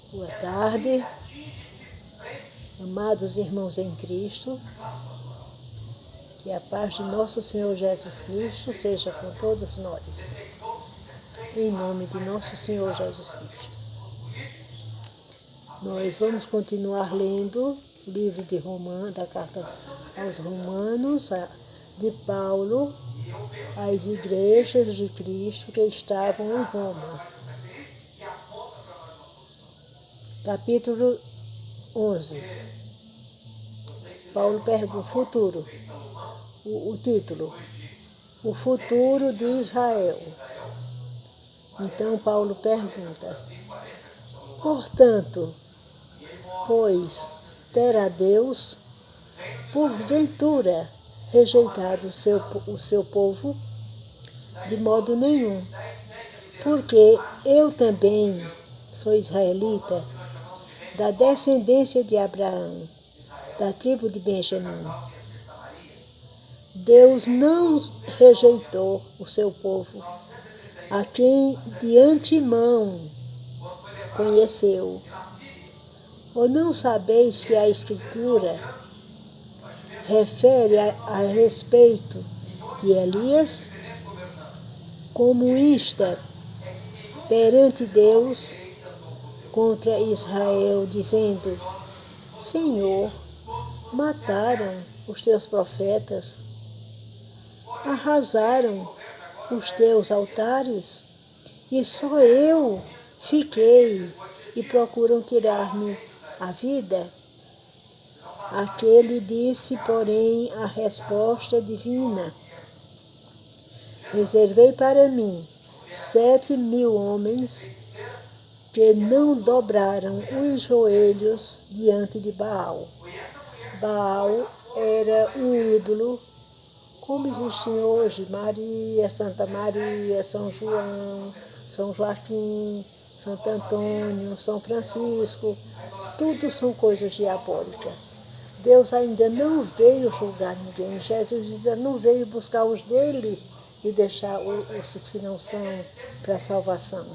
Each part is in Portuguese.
Boa tarde, amados irmãos em Cristo, que a paz de nosso Senhor Jesus Cristo seja com todos nós, em nome de nosso Senhor Jesus Cristo. Nós vamos continuar lendo o livro de Romanos, da carta aos Romanos, de Paulo, às igrejas de Cristo que estavam em Roma. Capítulo 11. Paulo pergunta, futuro. O título, o futuro de Israel. Então Paulo pergunta, portanto, pois terá Deus, porventura, rejeitado o seu povo? De modo nenhum, porque eu também sou israelita, da descendência de Abraão, da tribo de Benjamim. Deus não rejeitou o seu povo, a quem de antemão conheceu. Ou não sabeis que a Escritura refere a respeito de Elias, como insta perante Deus contra Israel, dizendo, Senhor, mataram os teus profetas, arrasaram os teus altares, e só eu fiquei, e procuram tirar-me a vida? Aquele disse, porém, a resposta divina, reservei para mim 7.000 homens que não dobraram os joelhos diante de Baal. Baal era um ídolo, como existem hoje Maria, Santa Maria, São João, São Joaquim, Santo Antônio, São Francisco, tudo são coisas diabólicas. Deus ainda não veio julgar ninguém, Jesus ainda não veio buscar os dele e deixar os que não são para a salvação.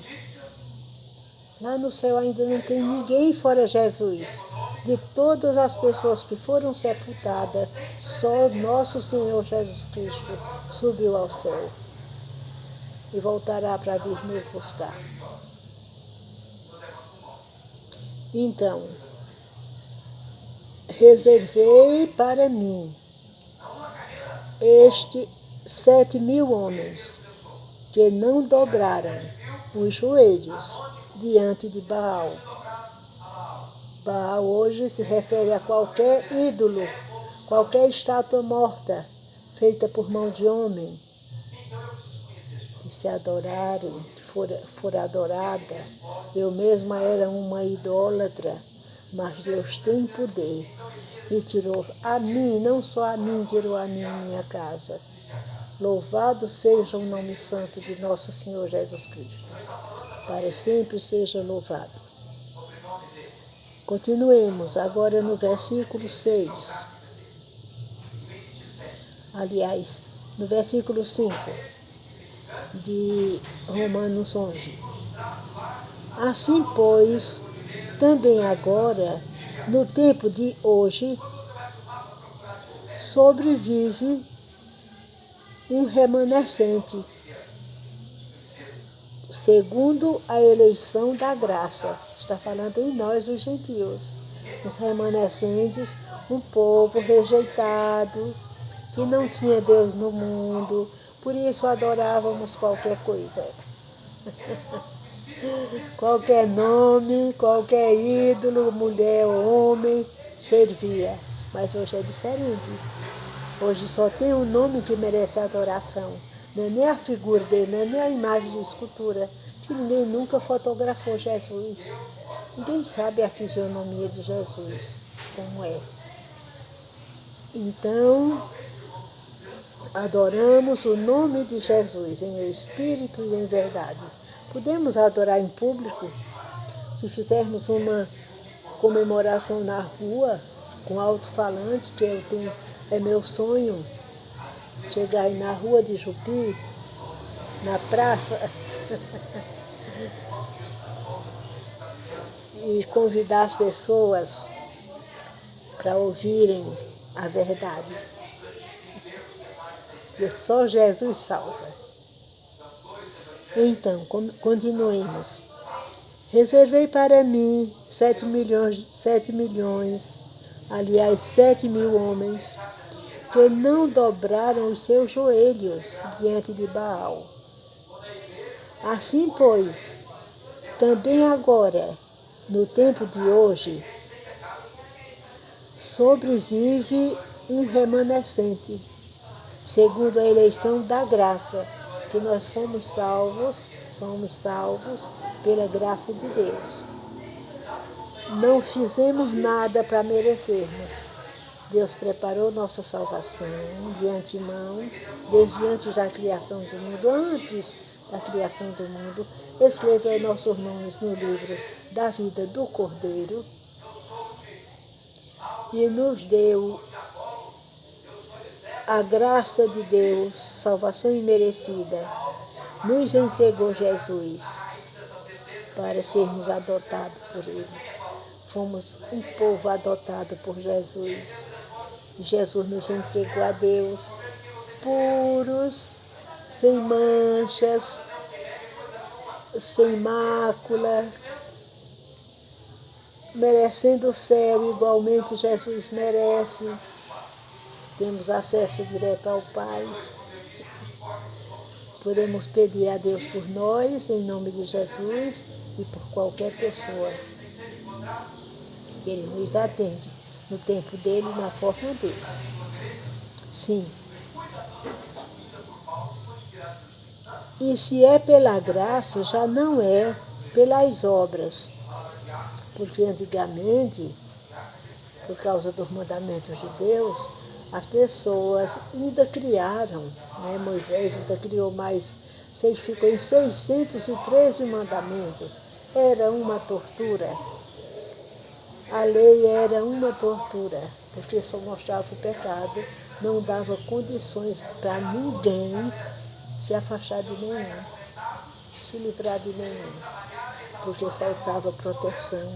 Lá no céu ainda não tem ninguém fora Jesus. De todas as pessoas que foram sepultadas, só nosso Senhor Jesus Cristo subiu ao céu e voltará para vir nos buscar. Então, reservei para mim 7.000 homens que não dobraram os joelhos diante de Baal. Baal hoje se refere a qualquer ídolo, qualquer estátua morta, feita por mão de homem, que se adorarem, que for adorada. Eu mesma era uma idólatra, mas Deus tem poder. E tirou a mim, não só a mim, tirou a mim e minha casa. Louvado seja o nome santo de nosso Senhor Jesus Cristo. Para sempre seja louvado. Continuemos agora no versículo 6. Aliás, no versículo 5 de Romanos 11. Assim, pois, também agora, no tempo de hoje, sobrevive um remanescente, segundo a eleição da graça. Está falando em nós, os gentios, os remanescentes, um povo rejeitado, que não tinha Deus no mundo, por isso adorávamos qualquer coisa. Qualquer nome, qualquer ídolo, mulher ou homem, servia. Mas hoje é diferente. Hoje só tem um nome que merece adoração. Não é nem a figura dele, não é nem a imagem de escultura, que ninguém nunca fotografou Jesus. Ninguém sabe a fisionomia de Jesus, como é. Então, adoramos o nome de Jesus em espírito e em verdade. Podemos adorar em público, se fizermos uma comemoração na rua, com alto-falante, que é meu sonho, chegar aí na rua de Jupi, na praça, e convidar as pessoas para ouvirem a verdade. E só Jesus salva. Então, continuemos. Reservei para mim 7.000 homens que não dobraram os seus joelhos diante de Baal. Assim, pois, também agora, no tempo de hoje, sobrevive um remanescente, segundo a eleição da graça, que nós somos salvos pela graça de Deus. Não fizemos nada para merecermos. Deus preparou nossa salvação de antemão, desde antes da criação do mundo, antes da criação do mundo, escreveu nossos nomes no livro da vida do Cordeiro e nos deu a graça de Deus, salvação imerecida. Nos entregou Jesus para sermos adotados por Ele. Fomos um povo adotado por Jesus. Jesus nos entregou a Deus puros, sem manchas, sem mácula, merecendo o céu igualmente Jesus merece. Temos acesso direto ao Pai. Podemos pedir a Deus por nós, em nome de Jesus, e por qualquer pessoa. Ele nos atende no tempo dele, na forma dele. Sim. E se é pela graça, já não é pelas obras. Porque antigamente, por causa dos mandamentos de Deus, as pessoas ainda criaram, né? Moisés ainda criou mais, ficou em 613 mandamentos. Era uma tortura. A lei era uma tortura, porque só mostrava o pecado, não dava condições para ninguém se afastar de nenhum, se livrar de nenhum, porque faltava proteção.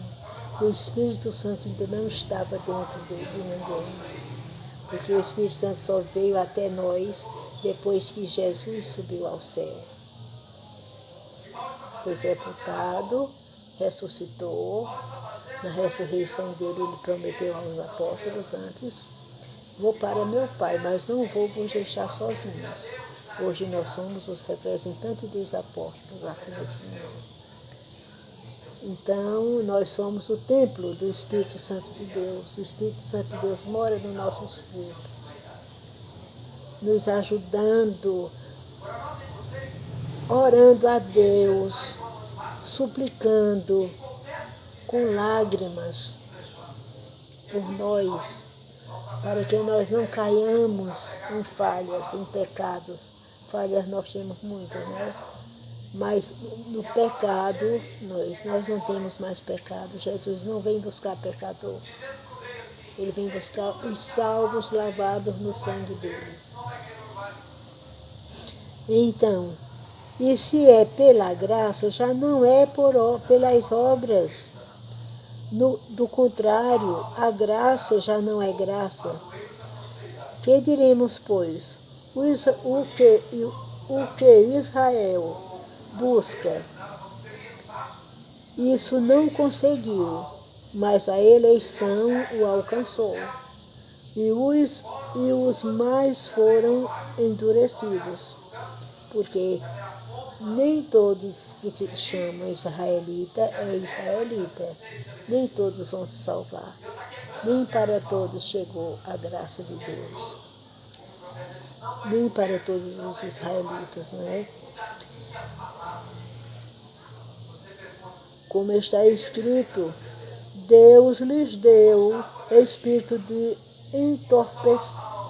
O Espírito Santo ainda não estava dentro de ninguém, porque o Espírito Santo só veio até nós depois que Jesus subiu ao céu. Foi sepultado, ressuscitou. Na ressurreição dele, ele prometeu aos apóstolos antes: vou para meu Pai, mas não vou vos deixar sozinhos. Hoje nós somos os representantes dos apóstolos aqui nesse mundo. Então, nós somos o templo do Espírito Santo de Deus. O Espírito Santo de Deus mora no nosso espírito, nos ajudando, orando a Deus, suplicando com lágrimas por nós, para que nós não caiamos em falhas, em pecados. Falhas nós temos muitas, né? Mas no pecado, nós não temos mais pecado. Jesus não vem buscar pecador. Ele vem buscar os salvos lavados no sangue dele. Então, e se é pela graça, já não é pelas obras. Do contrário, a graça já não é graça. Que diremos, pois? O que Israel busca, isso não conseguiu, mas a eleição o alcançou. E os mais foram endurecidos, porque nem todos que se chamam israelita é israelita. Nem todos vão se salvar. Nem para todos chegou a graça de Deus. Nem para todos os israelitas, não é? Como está escrito, Deus lhes deu espírito de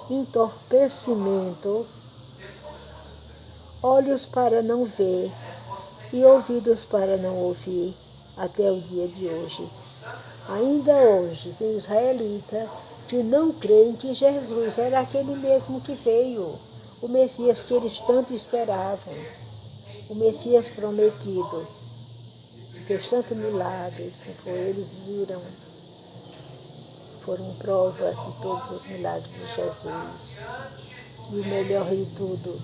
entorpecimento, olhos para não ver e ouvidos para não ouvir, até o dia de hoje. Ainda hoje tem israelita que não creem que Jesus era aquele mesmo que veio, o Messias que eles tanto esperavam, o Messias prometido, que fez tantos milagres, eles viram, foram prova de todos os milagres de Jesus. E o melhor de tudo,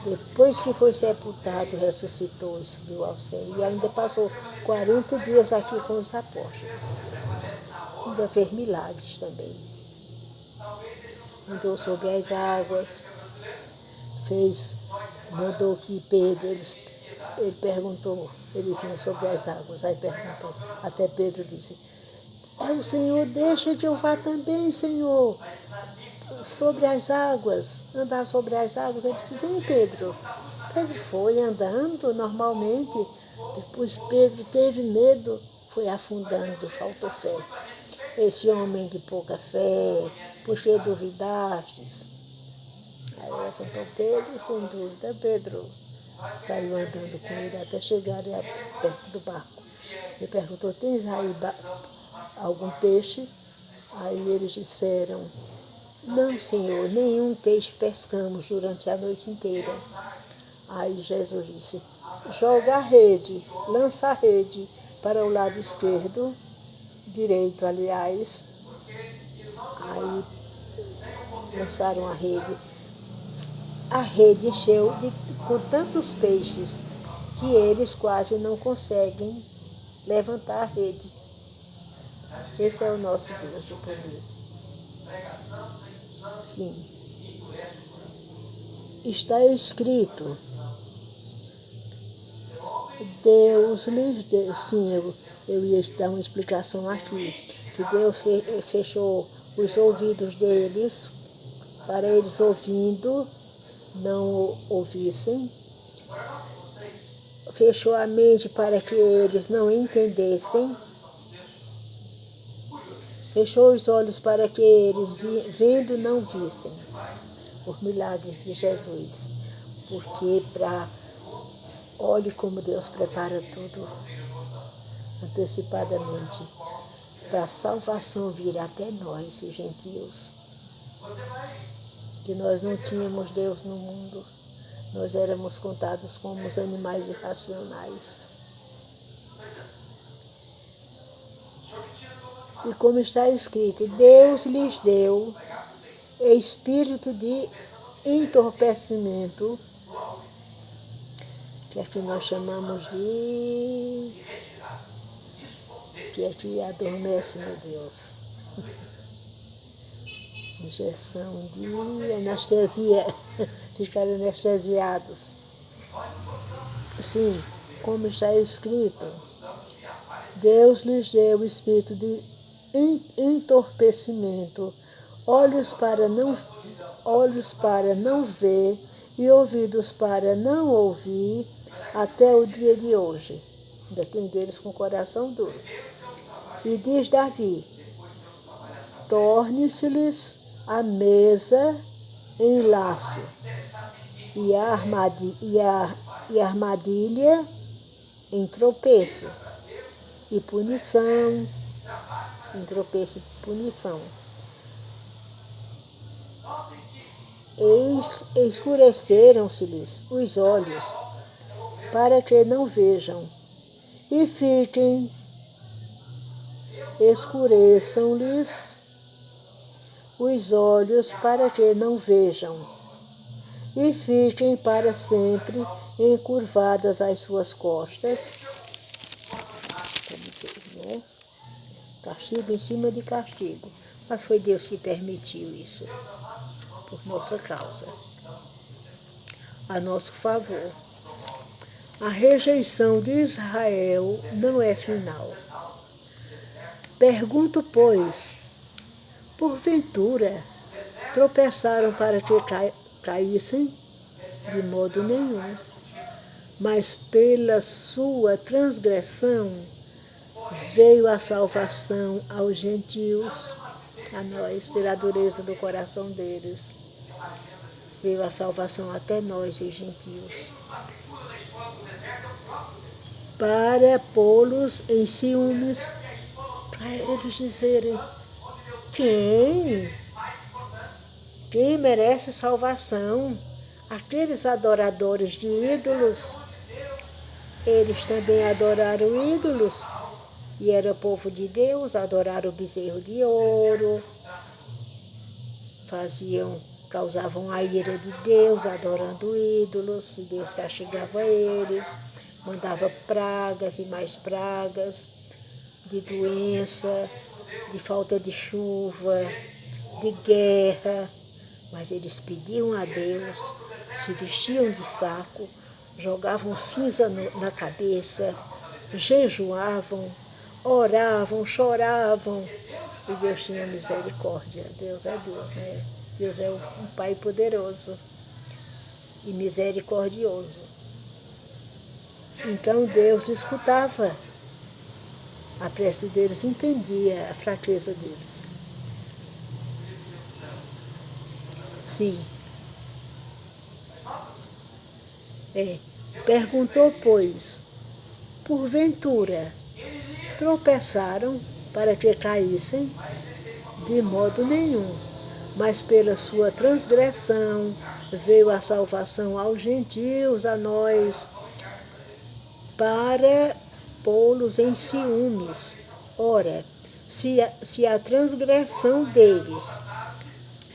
depois que foi sepultado, ressuscitou e subiu ao céu. E ainda passou 40 dias aqui com os apóstolos. Ainda fez milagres também. Andou sobre as águas, mandou que Pedro, ele perguntou, ele vinha sobre as águas, aí perguntou, até Pedro disse, é o Senhor, deixa que eu vá também, Senhor, sobre as águas, andar sobre as águas. Ele disse, vem, Pedro. Pedro foi andando normalmente, depois Pedro teve medo, foi afundando, faltou fé. Esse homem de pouca fé, por que duvidastes? Aí levantou Pedro, sem dúvida, Pedro saiu andando com ele até chegar perto do barco. Ele perguntou, tens aí algum peixe? Aí eles disseram, não, Senhor, nenhum peixe pescamos durante a noite inteira. Aí Jesus disse, joga a rede, lança a rede para o lado esquerdo, direito, aliás. Aí lançaram a rede. A rede encheu com tantos peixes que eles quase não conseguem levantar a rede. Esse é o nosso Deus de poder. Sim. Está escrito, Deus lhes deu, sim, eu ia dar uma explicação aqui, que Deus fechou os ouvidos deles, para eles ouvindo, não ouvissem, fechou a mente para que eles não entendessem, fechou os olhos para que eles, vendo, não vissem os milagres de Jesus. Porque olhe como Deus prepara tudo antecipadamente para a salvação vir até nós, os gentios. Que nós não tínhamos Deus no mundo, nós éramos contados como os animais irracionais. E como está escrito, Deus lhes deu espírito de entorpecimento, que aqui nós chamamos de... que aqui adormece, meu Deus. Injeção de anestesia, ficaram anestesiados. Sim, como está escrito, Deus lhes deu espírito de entorpecimento, olhos para não ver e ouvidos para não ouvir, até o dia de hoje. Ainda tem deles com o coração duro. E diz Davi, torne-se-lhes a mesa em laço e a armadilha em tropeço e punição, em tropeço e punição. Escureceram-se-lhes os olhos para que não vejam, e fiquem, escureçam-lhes os olhos para que não vejam, e fiquem para sempre encurvadas as suas costas. Vamos ver, né? Castigo em cima de castigo. Mas foi Deus que permitiu isso, por nossa causa, a nosso favor. A rejeição de Israel não é final. Pergunto, pois, porventura tropeçaram para que caíssem? De modo nenhum. Mas pela sua transgressão veio a salvação aos gentios, a nós, pela dureza do coração deles. Veio a salvação até nós, os gentios, para pô-los em ciúmes, para eles dizerem, quem merece salvação? Aqueles adoradores de ídolos, Eles também adoraram ídolos, e era povo de Deus, adoraram o bezerro de ouro, causavam a ira de Deus, adorando ídolos, e Deus castigava eles, mandava pragas e mais pragas, de doença, de falta de chuva, de guerra, mas eles pediam a Deus, se vestiam de saco, jogavam cinza na cabeça, jejuavam, oravam, choravam, e Deus tinha misericórdia. Deus é Deus, né? Deus é um Pai poderoso e misericordioso. Então Deus escutava a prece deles, entendia a fraqueza deles. Sim. Perguntou, pois, porventura, tropeçaram para que caíssem? De modo nenhum, mas pela sua transgressão veio a salvação aos gentios, a nós, para pô-los em ciúmes. Ora, se a transgressão deles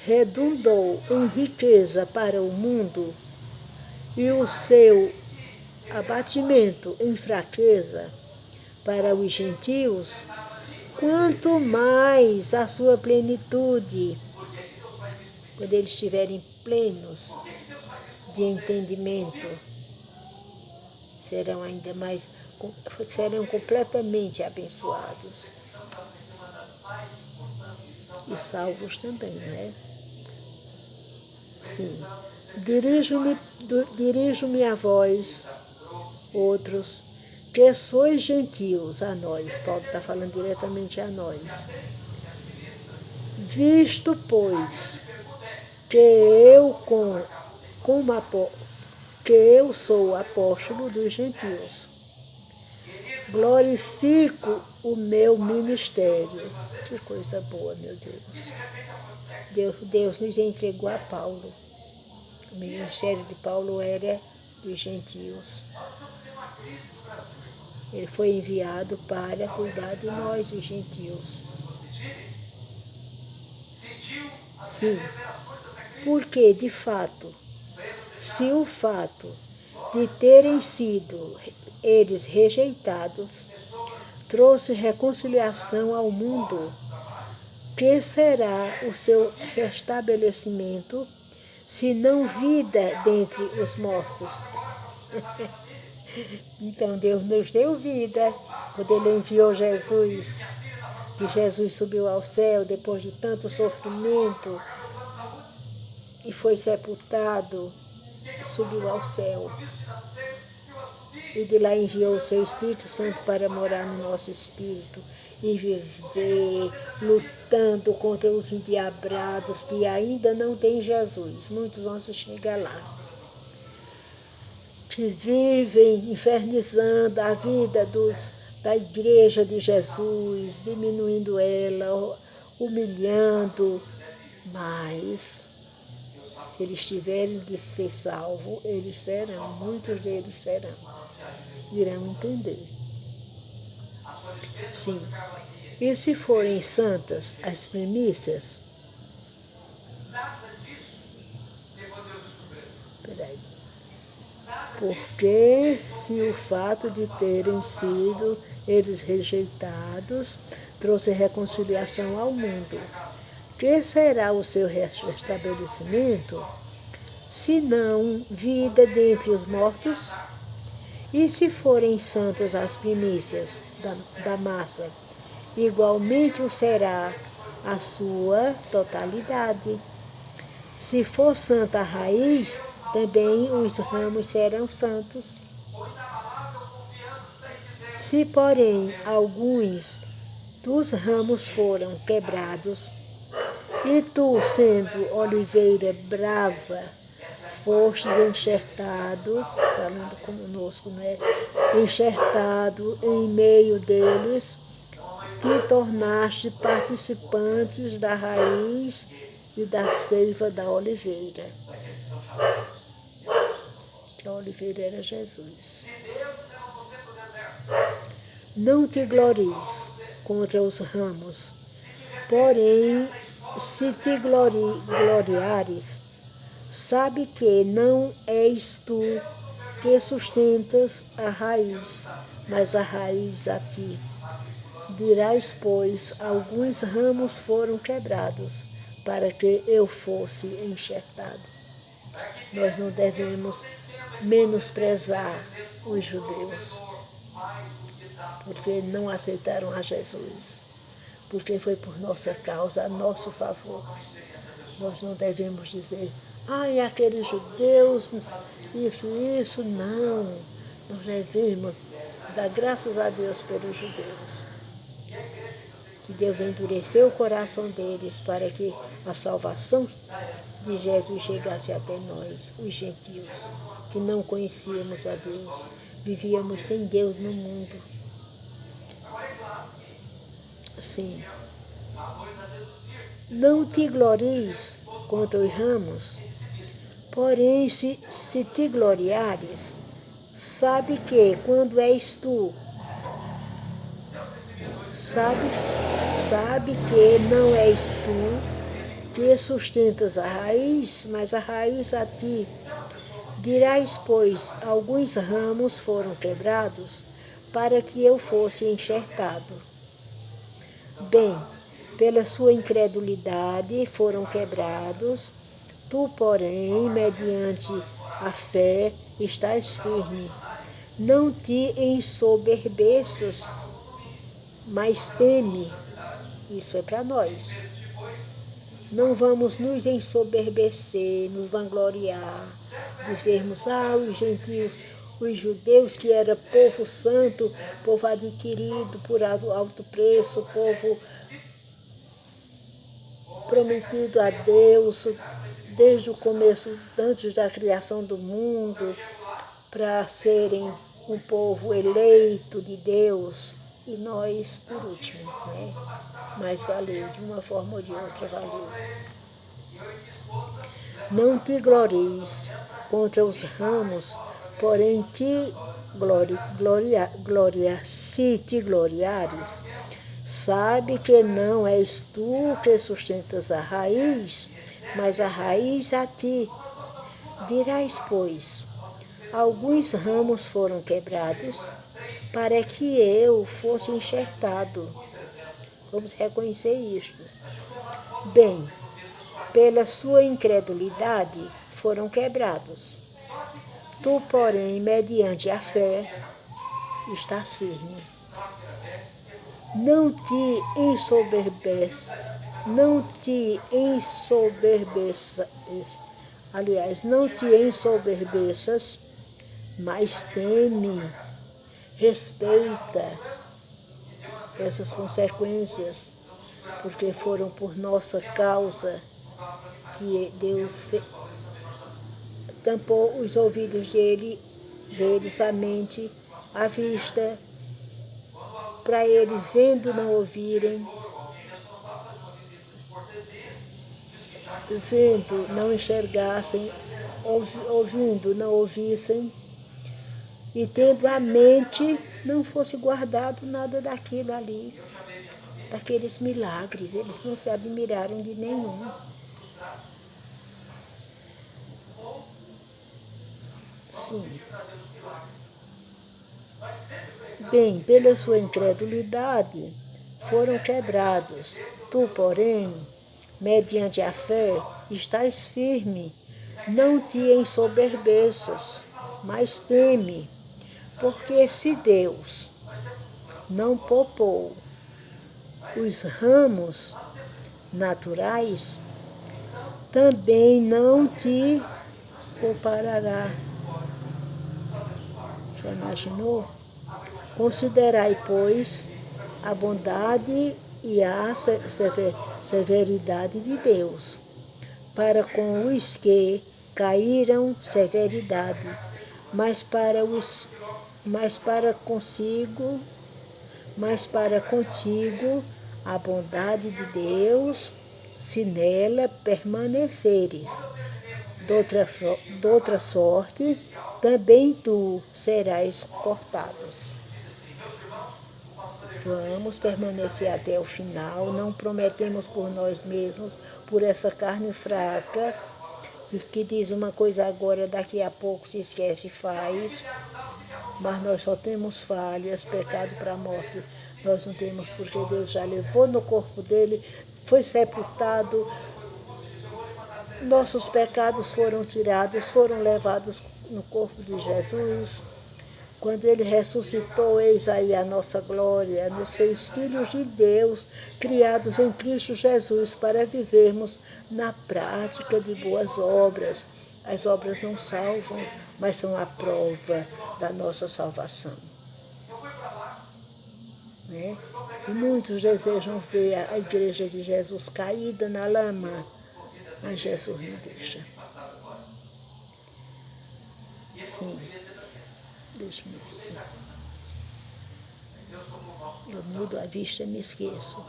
redundou em riqueza para o mundo, e o seu abatimento em fraqueza para os gentios, quanto mais a sua plenitude, quando eles estiverem plenos de entendimento, serão completamente abençoados e salvos também, né? Sim. Dirijo-me a vós, outros, que sois gentios, a nós. Paulo está falando diretamente a nós. Visto, pois, que eu sou apóstolo dos gentios, glorifico o meu ministério. Que coisa boa, meu Deus. Deus nos entregou a Paulo. O ministério de Paulo era dos gentios. Ele foi enviado para cuidar de nós, os gentios. Sim, porque, de fato, se o fato de terem sido eles rejeitados trouxe reconciliação ao mundo, que será o seu restabelecimento, se não vida dentre os mortos? Então Deus nos deu vida quando Ele enviou Jesus, que Jesus subiu ao céu depois de tanto sofrimento e foi sepultado, subiu ao céu. E de lá enviou o seu Espírito Santo para morar no nosso espírito e viver lutando contra os endiabrados que ainda não têm Jesus. Muitos vão se chegar lá. Que vivem infernizando a vida da igreja de Jesus, diminuindo ela, humilhando. Mas, se eles tiverem de ser salvos, eles serão, muitos deles serão, irão entender. Sim. E se forem santas as primícias? Peraí. Porque se o fato de terem sido eles rejeitados trouxe reconciliação ao mundo, que será o seu restabelecimento, se não vida dentre os mortos? E se forem santas as primícias da massa, igualmente o será a sua totalidade. Se for santa a raiz, também os ramos serão santos. Se, porém, alguns dos ramos foram quebrados, e tu, sendo oliveira brava, fostes enxertados, falando conosco, né? Enxertado em meio deles, te tornaste participantes da raiz e da seiva da oliveira. Que a oliveira era Jesus. Não te glories contra os ramos, porém, se te gloriares, sabe que não és tu que sustentas a raiz, mas a raiz a ti. Dirás, pois, alguns ramos foram quebrados, para que eu fosse enxertado. Nós não devemos menosprezar os judeus, porque não aceitaram a Jesus, porque foi por nossa causa, a nosso favor. Nós não devemos dizer, ai, aqueles judeus, isso, não. Nós devemos dar graças a Deus pelos judeus. Que Deus endureceu o coração deles para que a salvação de Jesus chegasse até nós, os gentios, que não conhecíamos a Deus, vivíamos sem Deus no mundo. Sim. Não te glories contra os ramos, porém, se te gloriares, sabe que quando és tu, sabe que não és tu que sustentas a raiz, mas a raiz a ti. Dirás, pois, alguns ramos foram quebrados para que eu fosse enxertado. Bem, pela sua incredulidade foram quebrados, tu, porém, mediante a fé, estás firme. Não te ensoberbeças, mas teme. Isso é para nós. Não vamos nos ensoberbecer, nos vangloriar, dizermos, os gentios, os judeus que era povo santo, povo adquirido por alto preço, povo prometido a Deus desde o começo, antes da criação do mundo, para serem um povo eleito de Deus, e nós, por último, né? Mas valeu, de uma forma ou de outra valeu. Não te glories contra os ramos, porém se te gloriares, sabe que não és tu que sustentas a raiz, mas a raiz a ti. Dirás, pois, alguns ramos foram quebrados para que eu fosse enxertado. Vamos reconhecer isto. Bem, pela sua incredulidade foram quebrados. Tu, porém, mediante a fé, estás firme. Não te ensoberbeças, mas teme, respeita essas consequências, porque foram por nossa causa que Deus tampou os ouvidos deles, a mente, a vista, para eles vendo não ouvirem, vendo não enxergassem, ouvindo não ouvissem, e tendo a mente não fosse guardado nada daquilo ali, daqueles milagres. Eles não se admiraram de nenhum. Sim. Bem, pela sua incredulidade foram quebrados. Tu, porém, mediante a fé, estás firme. Não te ensoberbeças, mas teme. Porque se Deus não poupou os ramos naturais, também não te poupará. Já imaginou? Considerai, pois, a bondade e a severidade de Deus, para com os que caíram severidade, mas para contigo a bondade de Deus, se nela permaneceres. De outra sorte, também tu serás cortado. Vamos permanecer até o final, não prometemos por nós mesmos, por essa carne fraca, que diz uma coisa agora, daqui a pouco se esquece e faz, mas nós só temos falhas, pecado para a morte. Nós não temos, porque Deus já levou no corpo dele, foi sepultado, nossos pecados foram tirados, foram levados no corpo de Jesus. Quando ele ressuscitou, eis aí a nossa glória, nos fez filhos de Deus, criados em Cristo Jesus, para vivermos na prática de boas obras. As obras não salvam, mas são a prova da nossa salvação. Né? E muitos desejam ver a igreja de Jesus caída na lama, mas Jesus não deixa. Sim. Deixa-me ver. Eu mudo a vista e me esqueço.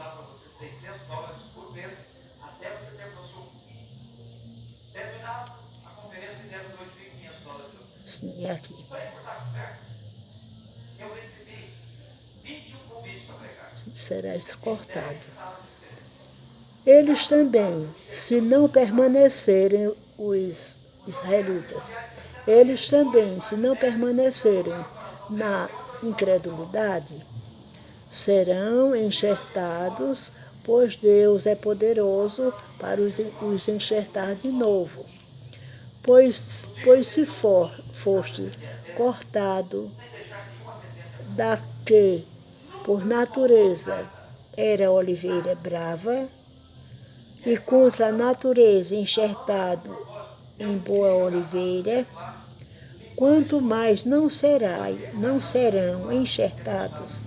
Sim, é aqui. Será cortado. Eles também, se não permanecerem os israelitas, eles também, se não permanecerem na incredulidade, serão enxertados, pois Deus é poderoso para os enxertar de novo. Pois se foste cortado da que, por natureza, era oliveira brava, e contra a natureza enxertado em boa oliveira, quanto mais não serão enxertados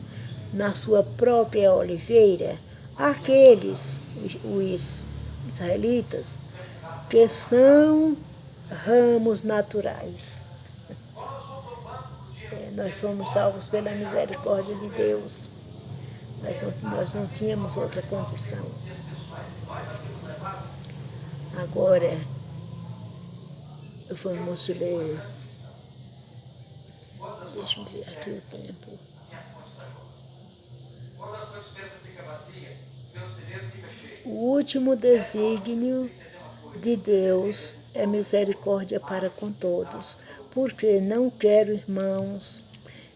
na sua própria oliveira aqueles, os israelitas, que são ramos naturais. Nós somos salvos pela misericórdia de Deus. Nós não tínhamos outra condição. Agora, vamos ler. Deixa eu ver aqui o tempo. O último desígnio de Deus é misericórdia para com todos, porque não quero, irmãos,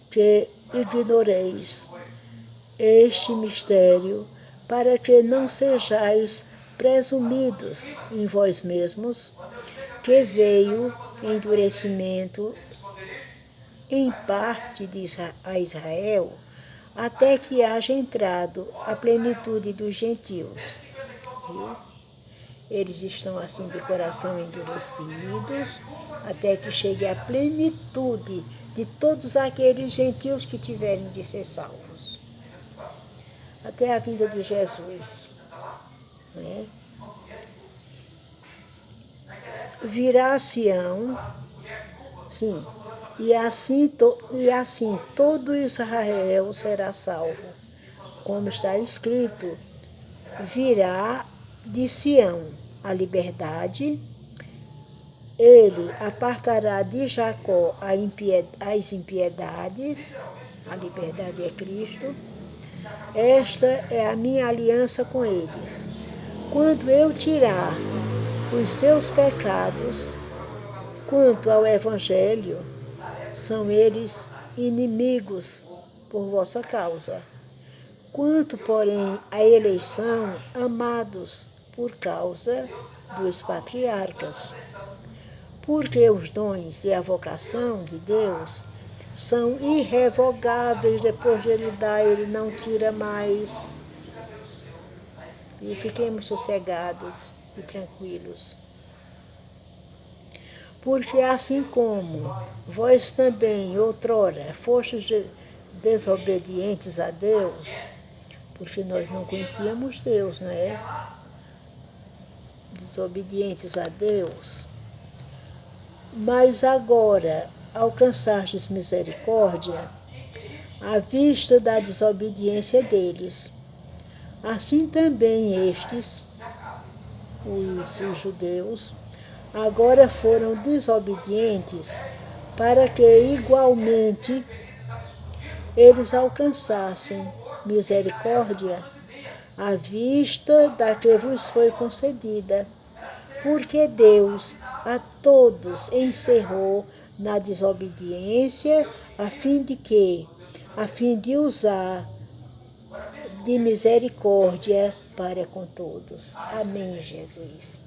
que ignoreis este mistério, para que não sejais presumidos em vós mesmos, que veio endurecimento em parte a Israel, até que haja entrado a plenitude dos gentios. Viu? Eles estão assim de coração endurecidos, até que chegue a plenitude de todos aqueles gentios que tiverem de ser salvos. Até a vinda de Jesus. Né? Virá a Sião, sim, e assim todo Israel será salvo. Como está escrito, virá de Sião a liberdade, ele apartará de Jacó as impiedades, a liberdade é Cristo. Esta é a minha aliança com eles. Quando eu tirar os seus pecados, quanto ao Evangelho, são eles inimigos por vossa causa. Quanto, porém, à eleição, amados por causa dos patriarcas. Porque os dons e a vocação de Deus são irrevogáveis, depois de ele dar, ele não tira mais. E fiquemos sossegados e tranquilos. Porque assim como vós também, outrora, fostes desobedientes a Deus, porque nós não conhecíamos Deus, não é? Desobedientes a Deus. Mas agora alcançastes misericórdia à vista da desobediência deles. Assim também estes, os judeus, agora foram desobedientes, para que igualmente eles alcançassem misericórdia à vista da que vos foi concedida, porque Deus a todos encerrou na desobediência, a fim de usar de misericórdia para com todos. Amém, Jesus.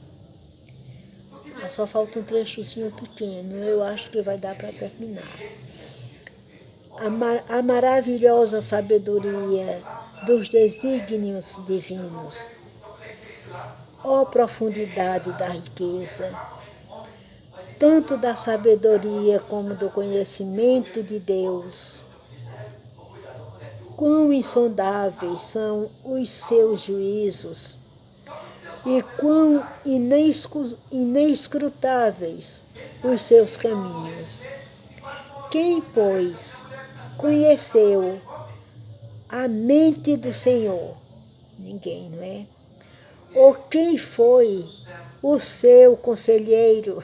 Só falta um trechozinho pequeno, eu acho que vai dar para terminar. A maravilhosa sabedoria dos desígnios divinos. Ó profundidade da riqueza, tanto da sabedoria como do conhecimento de Deus. Quão insondáveis são os seus juízos e quão inescrutáveis os seus caminhos. Quem, pois, conheceu a mente do Senhor? Ninguém, não é? Ou quem foi o seu conselheiro?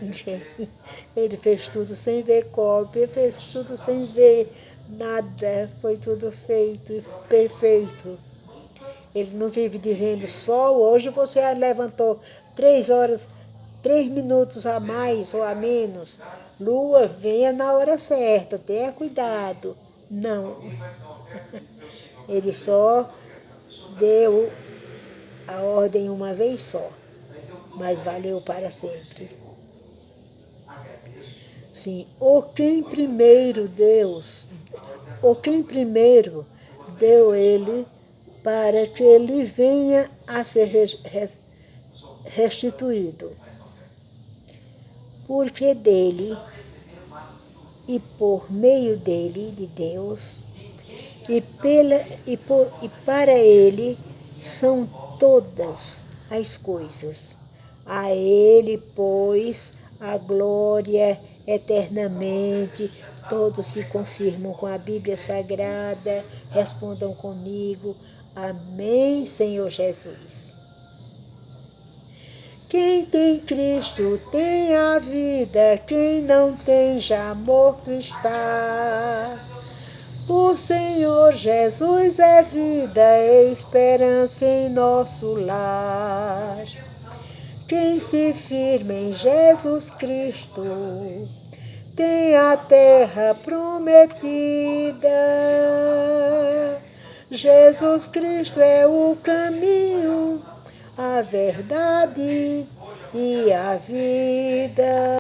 Ninguém. Ele fez tudo sem ver cópia, fez tudo sem ver nada, foi tudo feito, perfeito. Ele não vive dizendo só hoje você levantou 3 horas, 3 minutos a mais ou a menos. Lua, venha na hora certa, tenha cuidado. Não. Ele só deu a ordem uma vez só, mas valeu para sempre. Sim, ou quem primeiro deu ele para que ele venha a ser restituído. Porque dele e por meio dele, de Deus, e para ele são todas as coisas. A ele, pois, a glória eternamente. Todos que confirmam com a Bíblia Sagrada, respondam comigo. Amém, Senhor Jesus. Quem tem Cristo tem a vida, quem não tem já morto está. O Senhor Jesus é vida, é esperança em nosso lar. Quem se firma em Jesus Cristo tem a terra prometida. Jesus Cristo é o caminho, a verdade e a vida.